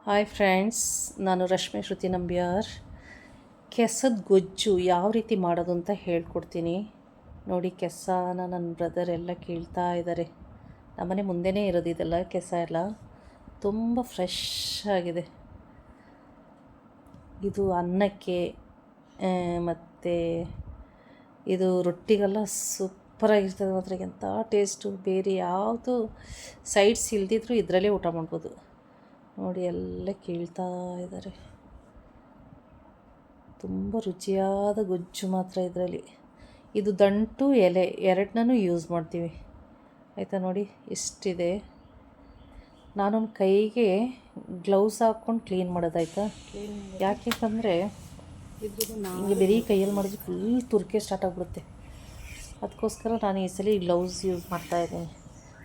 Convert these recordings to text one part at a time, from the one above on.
Hi friends, ನಾನು ರಶ್ಮಿ ಶ್ರುತಿ ನಂಬ್ಯಾರ್. ಕೆಸದ ಗೊಜ್ಜು ಯಾವ ರೀತಿ ಮಾಡೋದು ಅಂತ ಹೇಳ್ಕೊಡ್ತೀನಿ ನೋಡಿ. ಕೆಸನ ನನ್ನ ಬ್ರದರ್ ಎಲ್ಲ ಕೇಳ್ತಾ ಇದ್ದಾರೆ. ನಮ್ಮನೆ ಮುಂದೆನೇ ಇರೋದು ಇದೆಲ್ಲ, ಕೆಸ ಎಲ್ಲ ತುಂಬ ಫ್ರೆಶ್ ಆಗಿದೆ. ಇದು ಅನ್ನಕ್ಕೆ ಮತ್ತು ಇದು ರೊಟ್ಟಿಗೆಲ್ಲ ಸೂಪರಾಗಿರ್ತದೆ ಮಾತ್ರ. ಎಂಥ ಟೇಸ್ಟು, ಬೇರೆ ಯಾವುದು ಸೈಡ್ಸ್ ಇಲ್ದಿದ್ರೂ ಇದರಲ್ಲೇ ಊಟ ಮಾಡ್ಬೋದು ನೋಡಿ. ಎಲ್ಲ ಕೇಳ್ತಾ ಇದ್ದಾರೆ. ತುಂಬ ರುಚಿಯಾದ ಗೊಜ್ಜು ಮಾತ್ರ ಇದರಲ್ಲಿ. ಇದು ದಂಟು ಎಲೆ ಎರಡನ್ನೂ ಯೂಸ್ ಮಾಡ್ತೀವಿ ಆಯಿತಾ. ನೋಡಿ ಎಷ್ಟಿದೆ. ನಾನೊಂದು ಕೈಗೆ ಗ್ಲೌಸ್ ಹಾಕ್ಕೊಂಡು ಕ್ಲೀನ್ ಮಾಡೋದಾಯ್ತಾ. ಯಾಕೆಂದರೆ ಹಿಂಗೆ ಬರೀ ಕೈಯಲ್ಲಿ ಮಾಡಿದ್ರೆ ಫುಲ್ ತುರ್ಕೆ ಸ್ಟಾರ್ಟ್ ಆಗಿಬಿಡುತ್ತೆ. ಅದಕ್ಕೋಸ್ಕರ ನಾನು ಈ ಸಲ ಗ್ಲೌಸ್ ಯೂಸ್ ಮಾಡ್ತಾಯಿದ್ದೀನಿ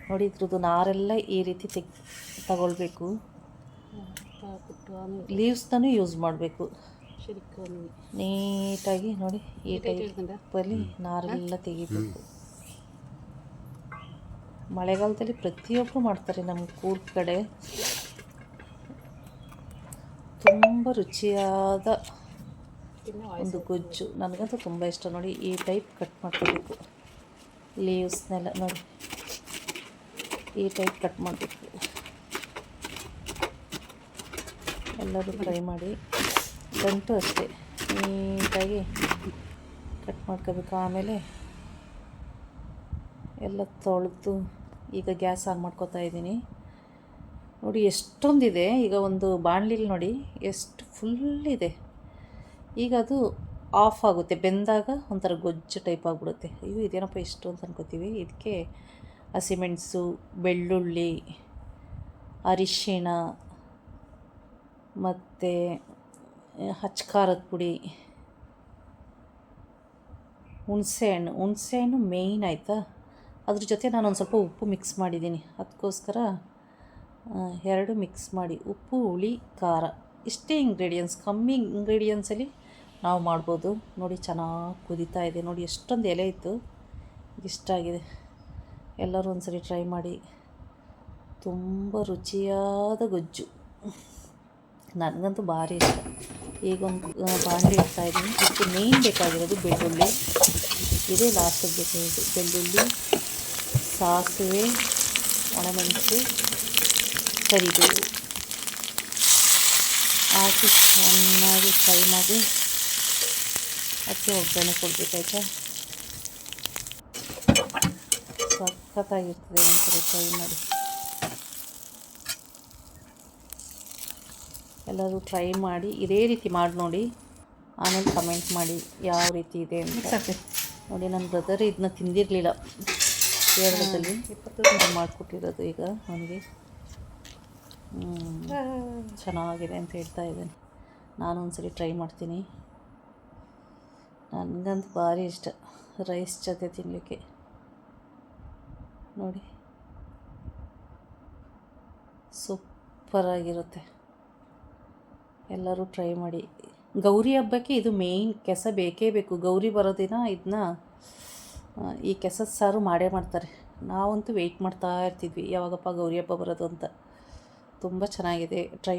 ನೋಡಿ. ಇದ್ರದ್ದು ನಾರೆಲ್ಲ ಈ ರೀತಿ ತಗೊಳ್ಬೇಕು. ಲೀವ್ಸ್ನೂ ಯೂಸ್ ಮಾಡಬೇಕು ನೀಟಾಗಿ ನೋಡಿ. ಈ ಟೈಪಲ್ಲಿ ನಾರೆಲ್ಲ ತೆಗಿಬೇಕು. ಮಳೆಗಾಲದಲ್ಲಿ ಪ್ರತಿಯೊಬ್ಬರು ಮಾಡ್ತಾರೆ ನಮ್ಮ ಕೂರ್ಗ್ ಕಡೆ. ತುಂಬ ರುಚಿಯಾದ ಒಂದು ಗೊಜ್ಜು, ನನಗಂತೂ ತುಂಬ ಇಷ್ಟ ನೋಡಿ. ಈ ಟೈಪ್ ಕಟ್ ಮಾಡ್ಕೋಬೇಕು ಲೀವ್ಸ್ನೆಲ್ಲ ನೋಡಿ. ಈ ಟೈಪ್ ಕಟ್ ಮಾಡಬೇಕು. ಎಲ್ಲರೂ ಟ್ರೈ ಮಾಡಿ. ಗಂಟು ಅಷ್ಟೇ ನೀಟಾಗಿ ಕಟ್ ಮಾಡ್ಕೋಬೇಕು. ಆಮೇಲೆ ಎಲ್ಲ ತೊಳೆದು ಈಗ ಗ್ಯಾಸ್ ಆನ್ ಮಾಡ್ಕೋತಾ ಇದ್ದೀನಿ ನೋಡಿ. ಎಷ್ಟೊಂದಿದೆ. ಈಗ ಒಂದು ಬಾಣಲಿಲಿ ನೋಡಿ ಎಷ್ಟು ಫುಲ್ ಇದೆ. ಈಗ ಅದು ಆಫ್ ಆಗುತ್ತೆ. ಬೆಂದಾಗ ಒಂಥರ ಗೊಜ್ಜು ಟೈಪ್ ಆಗಿಬಿಡುತ್ತೆ. ಅಯ್ಯೋ ಇದೇನಪ್ಪ ಇಷ್ಟು ಅಂತ ಅನ್ಕೋತೀವಿ. ಇದಕ್ಕೆ ಹಸಿಮೆಣಸು, ಬೆಳ್ಳುಳ್ಳಿ, ಅರಿಶಿಣ ಮತ್ತು ಖಾರದ ಪುಡಿ, ಹುಣಸೆಹಣ್ಣು ಮೇಯ್ನ್ ಆಯಿತಾ. ಅದ್ರ ಜೊತೆ ನಾನೊಂದು ಸ್ವಲ್ಪ ಉಪ್ಪು ಮಿಕ್ಸ್ ಮಾಡಿದ್ದೀನಿ. ಅದಕ್ಕೋಸ್ಕರ ಎರಡು ಮಿಕ್ಸ್ ಮಾಡಿ, ಉಪ್ಪು, ಹುಳಿ, ಖಾರ, ಇಷ್ಟೇ ಇಂಗ್ರೀಡಿಯೆಂಟ್ಸ್. ಕಮ್ಮಿ ಇಂಗ್ರೀಡಿಯೆಂಟ್ಸಲ್ಲಿ ನಾವು ಮಾಡ್ಬೋದು ನೋಡಿ. ಚೆನ್ನಾಗಿ ಕುದೀತಾ ಇದೆ ನೋಡಿ. ಎಷ್ಟೊಂದು ಎಲೆ ಇತ್ತು, ಇಷ್ಟ ಆಗಿದೆ. ಎಲ್ಲರೂ ಒಂದ್ಸರಿ ಟ್ರೈ ಮಾಡಿ. ತುಂಬ ರುಚಿಯಾದ ಗೊಜ್ಜು, ನನಗಂತೂ ಭಾರಿ ಇಷ್ಟ. ಈಗೊಂದು ಬಾಣಲಿ ಇಡ್ತಾಯಿದ್ದೀನಿ. ಇದಕ್ಕೆ ಮೇಯ್ನ್ ಬೇಕಾಗಿರೋದು ಬೆಳ್ಳುಳ್ಳಿ. ಇದೇ ಲಾಸ್ಟಿಗೆ ಬೇಕಾಗಿರೋದು. ಬೆಳ್ಳುಳ್ಳಿ, ಸಾಸಿವೆ, ಒಣಮೆಣಸು, ಕರಿಬೇವು ಹಾಕಿ ಚೆನ್ನಾಗಿ ಫ್ರೈ ಮಾಡಿ ಅದಕ್ಕೆ ಒಗ್ಗರಣೆ ಕೊಡಬೇಕಾಯ್ತಾ. ಸಖತ್ತಾಗಿರ್ತದೆ. ಒಂದ್ಸರಿ ಫ್ರೈ ಮಾಡಿ. ಎಲ್ಲರೂ ಟ್ರೈ ಮಾಡಿ, ಇದೇ ರೀತಿ ಮಾಡಿ ನೋಡಿ. ಆಮೇಲೆ ಕಮೆಂಟ್ ಮಾಡಿ ಯಾವ ರೀತಿ ಇದೆ ಅಂತ ನೋಡಿ. ನನ್ನ ಬ್ರದರ್ ಇದನ್ನ ತಿಂದಿರಲಿಲ್ಲ, ಕೇರಳದಲ್ಲಿ ಮಾಡಿಕೊಟ್ಟಿರೋದು ಈಗ ಅವನಿಗೆ. ಚೆನ್ನಾಗಿದೆ ಅಂತ ಹೇಳ್ತಾ ಇದ್ದಾನೆ. ನಾನು ಒಂದ್ಸರಿ ಟ್ರೈ ಮಾಡ್ತೀನಿ. ನನಗಂತೂ ಭಾರಿ ಇಷ್ಟ ರೈಸ್ ಜೊತೆ ತಿನ್ನಲಿಕ್ಕೆ ನೋಡಿ. ಸೂಪರಾಗಿರುತ್ತೆ. ಎಲ್ಲರೂ ಟ್ರೈ ಮಾಡಿ. ಗೌರಿ ಹಬ್ಬಕ್ಕೆ ಇದು ಮೇಯ್ನ್. ಕೆಸ ಬೇಕೇ ಬೇಕು. ಗೌರಿ ಬರೋ ದಿನ ಇದನ್ನ ಈ ಕೆಸದ ಸಾರು ಮಾಡೇ ಮಾಡ್ತಾರೆ. ನಾವಂತೂ ವೆಯ್ಟ್ ಮಾಡ್ತಾ ಇರ್ತಿದ್ವಿ ಯಾವಾಗಪ್ಪ ಗೌರಿ ಹಬ್ಬ ಬರೋದು ಅಂತ. ತುಂಬ ಚೆನ್ನಾಗಿದೆ. ಟ್ರೈ